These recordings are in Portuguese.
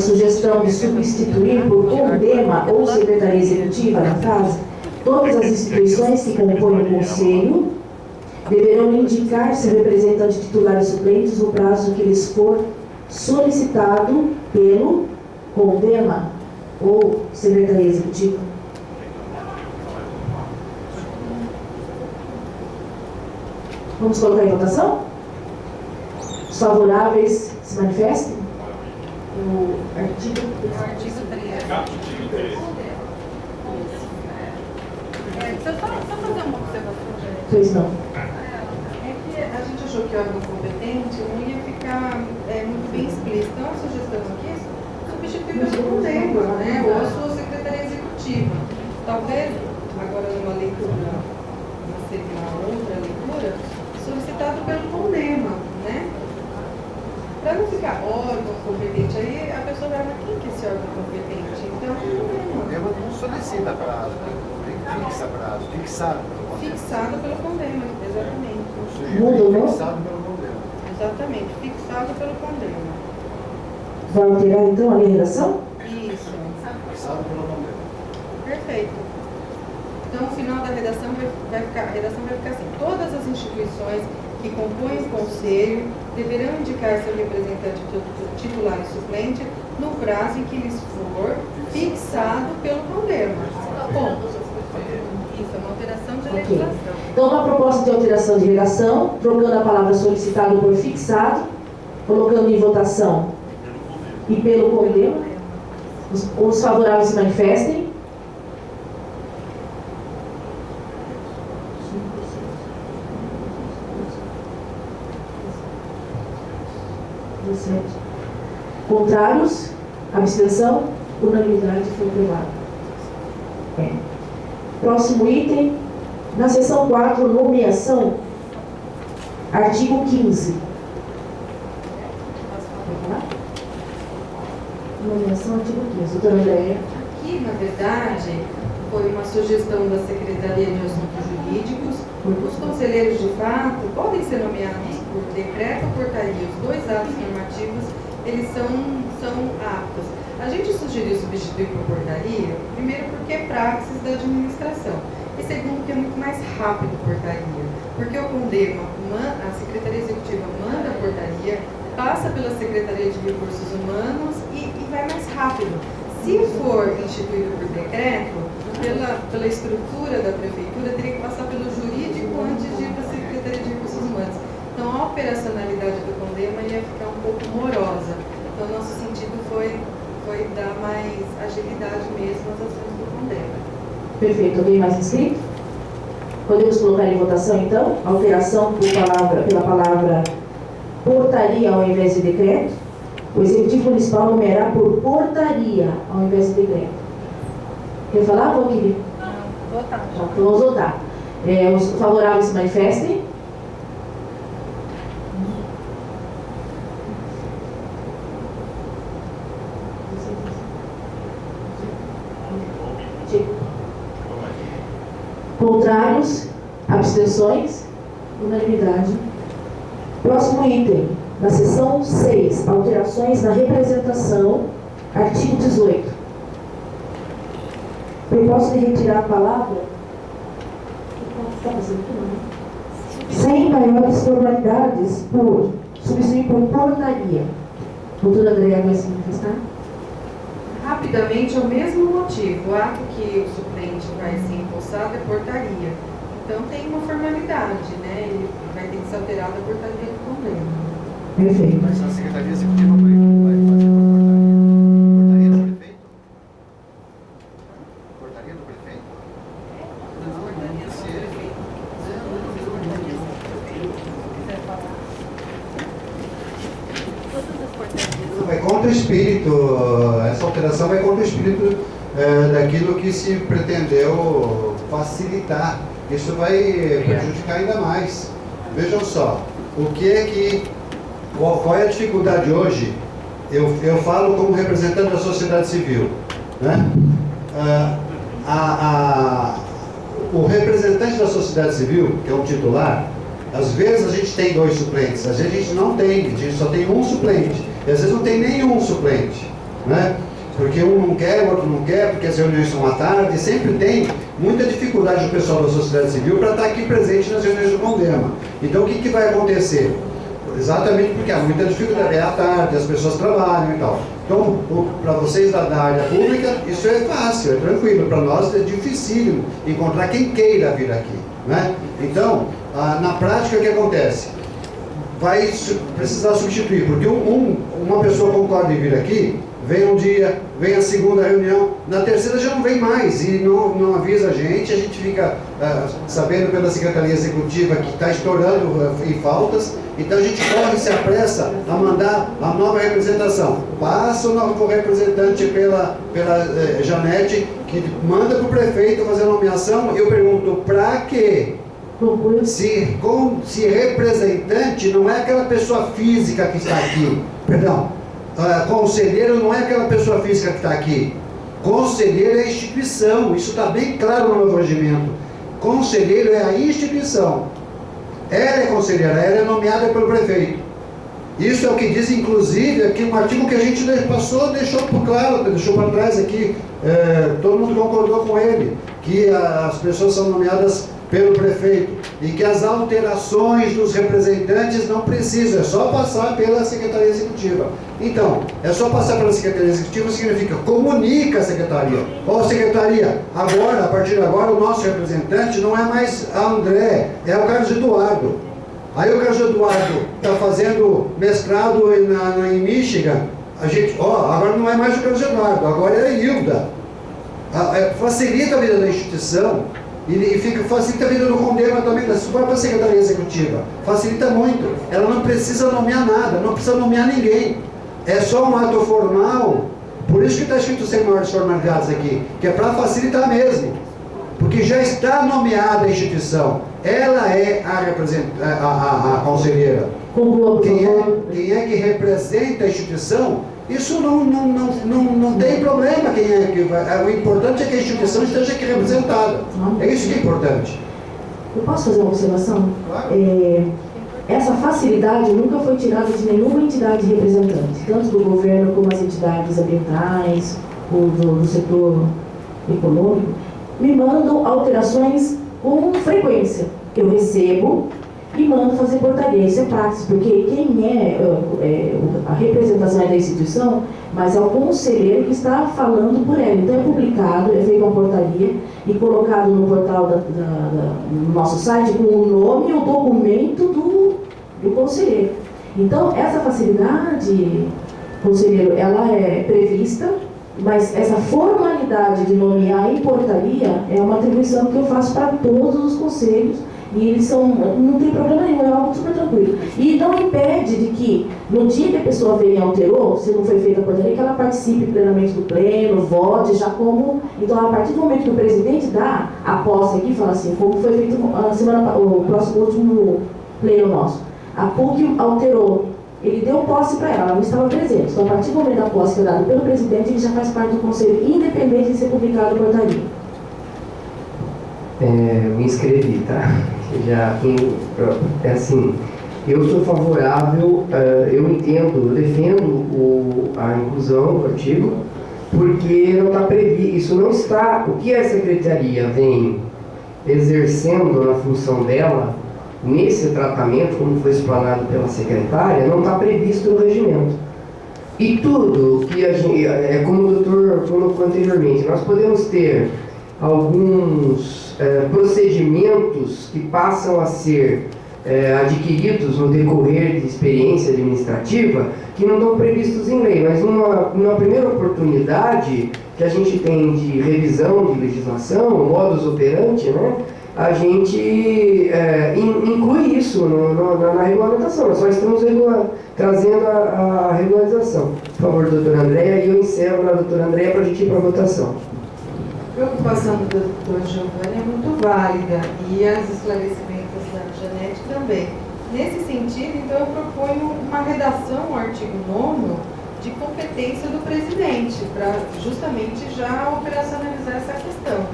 sugestão de substituir por CONDEMA ou Secretaria Executiva na frase: todas as instituições que compõem o Conselho deverão indicar seu representante titular e suplentes no prazo que lhes for solicitado pelo CONDEMA ou Secretaria Executiva. Vamos colocar em votação? Os favoráveis se manifestem? O artigo 3. Deixa eu só fazer uma observação. Pois não. É que a gente achou que o órgão competente não ia ficar muito bem explícito. Então, a sugestão aqui é substituir pelo CONDEMA, né? Ou a sua secretaria executiva. Talvez, agora numa leitura, uma outra leitura, solicitado pelo CONDEMA, né? Para não ficar órgão competente, aí a pessoa vai, mas quem que é esse órgão competente? Então, o CONDEMA não solicita prazo, fixa prazo, fixado. Fixado pelo CONDEMA, exatamente. Fixado pelo CONDEMA. Exatamente, fixado pelo CONDEMA. Vai alterar então a minha redação? Isso. Fixado pelo CONDEMA. Perfeito. Então, o final da redação a redação vai ficar assim: todas as instituições que compõem o Conselho deverão indicar seu representante titular e suplente no prazo em que lhes for fixado pelo CONDEMA. Ponto. Isso, é uma alteração de legislação. Então, uma proposta de alteração de redação, trocando a palavra solicitado por fixado, colocando em votação e pelo CONDEMA. Os favoráveis se manifestem. Contrários? Abstenção? Unanimidade, foi aprovado. Próximo item, na seção 4, nomeação, artigo 15. Nomeação, artigo 15. Doutora Andréia. Aqui, na verdade, foi uma sugestão da Secretaria de Assuntos Jurídicos. Os conselheiros de fato podem ser nomeados por decreto ou portaria. Os dois atos normativos, eles são aptos. A gente sugeriu substituir por portaria, primeiro porque é praxis da administração, e segundo que é muito mais rápido portaria, porque o CONDEMA, a Secretaria Executiva manda a portaria, passa pela Secretaria de Recursos Humanos e vai mais rápido. Se for instituído por decreto, pela estrutura da Prefeitura, teria que passar pelo jurídico antes de ir para a Secretaria de Recursos Humanos. Então, a operacionalidade do CONDEMA ia ficar um pouco morosa. Então, nosso sentido foi dar mais agilidade mesmo às ações do CONDEMA. Perfeito. Alguém mais inscrito? Podemos colocar em votação, então, a alteração pela palavra portaria ao invés de decreto. O Executivo Municipal nomeará por portaria ao invés de decreto. Quer falar, Valquíria? Não, votar. Então, vamos votar. Os favoráveis se manifestem. Contrários? Abstenções? Unanimidade. Próximo item, na seção 6, alterações na representação, artigo 18. Proposta de retirar a palavra sem maiores formalidades por substituir por portaria. Doutora Andréia vai se manifestar? Rapidamente, é o mesmo motivo. O ato que o suplente vai ser empossado é portaria. Então, tem uma formalidade, né? Ele vai ter que ser alterado a portaria do CONDEMA. Perfeito. Mas a Secretaria Executiva vai fazer por portaria do prefeito? Portaria do prefeito? Vai contra o espírito, essa alteração vai contra o espírito daquilo que se pretendeu facilitar. Isso vai prejudicar ainda mais. Vejam só, qual é a dificuldade hoje? Eu falo como representante da sociedade civil, né? O representante da sociedade civil, que é o titular, às vezes a gente tem 2 suplentes, às vezes a gente não tem, a gente só tem um suplente, e às vezes não tem nenhum suplente. né? Porque um não quer, o outro não quer, porque as reuniões são à tarde, sempre tem muita dificuldade do pessoal da sociedade civil para estar aqui presente nas reuniões do Condema. Então o que vai acontecer? Exatamente porque há muita dificuldade, é à tarde, as pessoas trabalham e tal. Então, para vocês da área pública, isso é fácil, é tranquilo. Para nós é dificílimo encontrar quem queira vir aqui, né? Então, na prática, o que acontece? Vai precisar substituir, porque uma pessoa concorda em vir aqui, vem um dia, vem a segunda reunião, na terceira já não vem mais e não avisa a gente fica sabendo pela Secretaria Executiva que está estourando em faltas, então a gente corre e se apressa a mandar a nova representação. Passa o novo representante pela Janete, que manda para o prefeito fazer a nomeação. Eu pergunto, para quê? Se representante não é aquela pessoa física que está aqui, perdão, conselheiro não é aquela pessoa física que está aqui. Conselheiro é a instituição, isso está bem claro no novo regimento. Conselheiro é a instituição. Ela é conselheira, ela é nomeada pelo prefeito. Isso é o que diz, inclusive, aqui um artigo que a gente deixou por claro, deixou para trás aqui, todo mundo concordou com ele, que as pessoas são nomeadas pelo prefeito e que as alterações dos representantes não precisam, é só passar pela Secretaria Executiva. Então, é só passar pela Secretaria Executiva, significa comunica a Secretaria. Ó, Secretaria, agora, a partir de agora, o nosso representante não é mais André, é o Carlos Eduardo. Aí o Carlos Eduardo está fazendo mestrado em Michigan, a gente, agora não é mais o Carlos Eduardo, agora é a Hilda. Facilita a vida da instituição. E facilita a vida do Condema também, da própria Secretaria Executiva. Facilita muito. Ela não precisa nomear nada, não precisa nomear ninguém. É só um ato formal. Por isso que está escrito sem maiores formalidades aqui, que é para facilitar mesmo. Porque já está nomeada a instituição. Ela é a conselheira. Quem é que representa a instituição? Isso não tem problema quem é que vai. O importante é que a instituição esteja aqui representada. É isso que é importante. Eu posso fazer uma observação? Claro. Essa facilidade nunca foi tirada de nenhuma entidade representante, tanto do governo como as entidades ambientais, ou do setor econômico, me mandam alterações com frequência. Eu recebo e mando fazer portaria. Isso é prático, porque quem a representação é da instituição, mas é o conselheiro que está falando por ela. Então é publicado, é feita uma portaria e colocado no portal no nosso site com o nome e o documento do conselheiro. Então essa facilidade, conselheiro, ela é prevista, mas essa formalidade de nomear em portaria é uma atribuição que eu faço para todos os conselhos. E eles não tem problema nenhum, é algo super tranquilo. E não impede de que, no dia que a pessoa veio e alterou, se não foi feita a portaria, que ela participe plenamente do pleno, vote, já como... Então, a partir do momento que o presidente dá a posse aqui, fala assim, como foi feito o último pleno nosso. A PUC alterou, ele deu posse para ela não estava presente. Então, a partir do momento da posse que é dado pelo presidente, ele já faz parte do conselho, independente de ser publicado a portaria. Me inscrevi, tá? Assim, eu sou favorável, eu entendo, eu defendo a inclusão do artigo, porque não está previsto, isso não está, o que a Secretaria vem exercendo na função dela, nesse tratamento, como foi explanado pela secretária, não está previsto no regimento. E tudo que a gente, como o doutor colocou anteriormente, nós podemos ter alguns procedimentos que passam a ser adquiridos no decorrer de experiência administrativa que não estão previstos em lei, mas numa primeira oportunidade que a gente tem de revisão de legislação, modus operandi, né, a gente inclui isso na regulamentação. Nós só estamos trazendo a regularização. Por favor, doutora Andréa, e eu encerro na doutora Andréa para a gente ir para a votação. A preocupação do doutor Giovanni é muito válida e os esclarecimentos da Janete também. Nesse sentido, então, eu proponho uma redação ao artigo 9º de competência do presidente, para justamente já operacionalizar essa questão,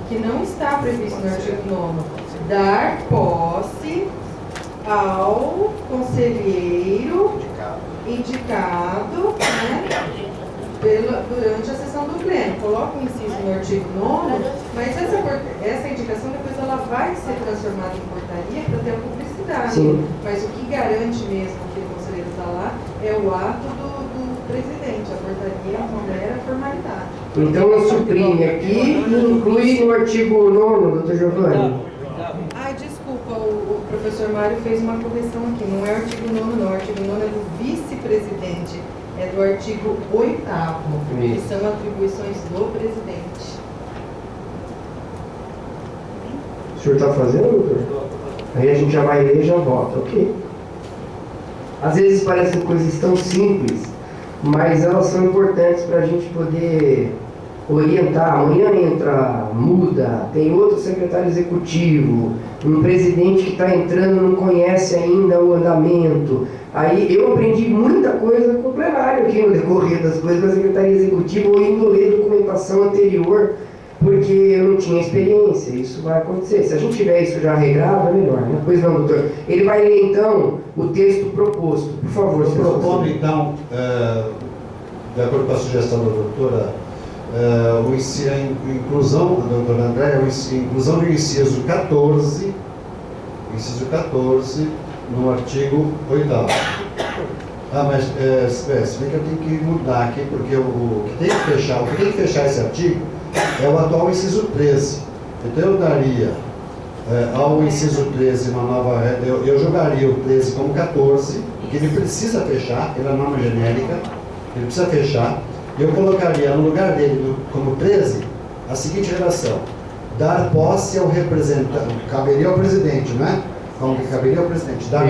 que não está previsto no artigo 9º. Dar posse ao conselheiro indicado, né, coloca o inciso no artigo 9º, mas essa indicação depois ela vai ser transformada em portaria para ter a publicidade. Sim. Mas o que garante mesmo que o conselheiro está lá é o ato do presidente. A portaria é uma mera formalidade. Então eu suprime aqui e inclui no artigo 9º, doutor Giovanni. Ai, desculpa, o professor Mário fez uma correção aqui. Não é o artigo 9º, não. O artigo 9º é do vice-presidente. É do artigo 8º, que são atribuições do presidente. O senhor está fazendo, doutor? Aí a gente já vai ler e já volta, ok? Às vezes parecem coisas tão simples, mas elas são importantes para a gente poder orientar. Amanhã entra, muda, tem outro secretário executivo, um presidente que está entrando não conhece ainda o andamento. Aí eu aprendi muita coisa com o plenário aqui no decorrer das coisas da secretaria executiva, ou indo ler documentação anterior, porque eu não tinha experiência. Isso vai acontecer. Se a gente tiver isso já regrado, é melhor, né? Pois não, doutor. Ele vai ler então o texto proposto. Por favor, Eu senhor. propondo então, de acordo com a sugestão da doutora, a inclusão, da doutora Andréia, a inclusão do inciso 14 no artigo 8º. Mas se bem que eu tenho que mudar aqui, porque o que tem que fechar esse artigo é o atual inciso 13. Então eu daria ao inciso 13 uma nova, eu jogaria o 13 como 14, que ele precisa fechar, pela norma genérica, ele precisa fechar. Eu colocaria no lugar dele, como 13, a seguinte relação: dar posse ao representante, caberia ao presidente, não é? Como que caberia ao presidente? Dar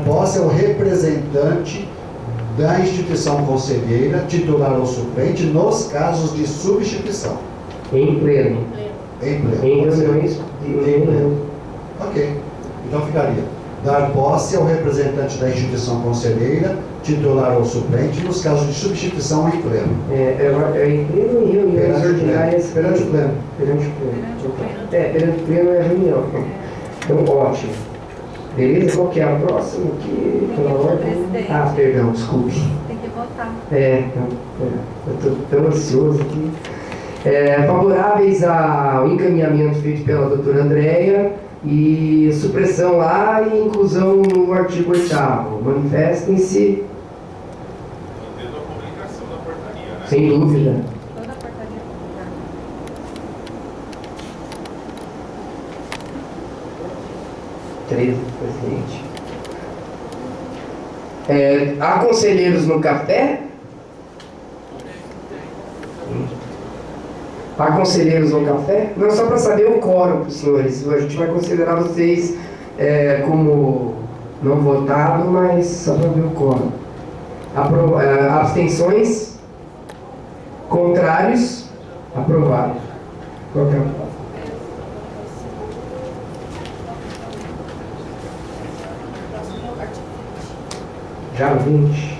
posse ao representante da instituição conselheira, titular ou suplente, nos casos de substituição. Em pleno. Em pleno. Em reuniões. Em pleno. Ok. Então ficaria: dar posse ao representante da instituição conselheira, titular ou suplente, nos casos de substituição em pleno. É em pleno ou em reuniões ordinárias? Perante o pleno. Perante o pleno. Perante o pleno é reunião. Então, ótimo. Beleza? Qual que é a próxima? Pela ordem? Ah, perdão, desculpe. Tem que votar. Eu estou tão ansioso aqui. Favoráveis ao encaminhamento feito pela doutora Andréia e supressão lá e inclusão no artigo 8º. Manifestem-se. Mantendo a publicação da portaria, né? Sem dúvida. Toda a portaria publicada. 13, presidente. Há conselheiros no café? Há conselheiros no café? Não, só para saber o quórum, senhores. A gente vai considerar vocês como não votado, mas só para ver o quórum. Abstenções? Contrários? Aprovado. Qual que é a já 20.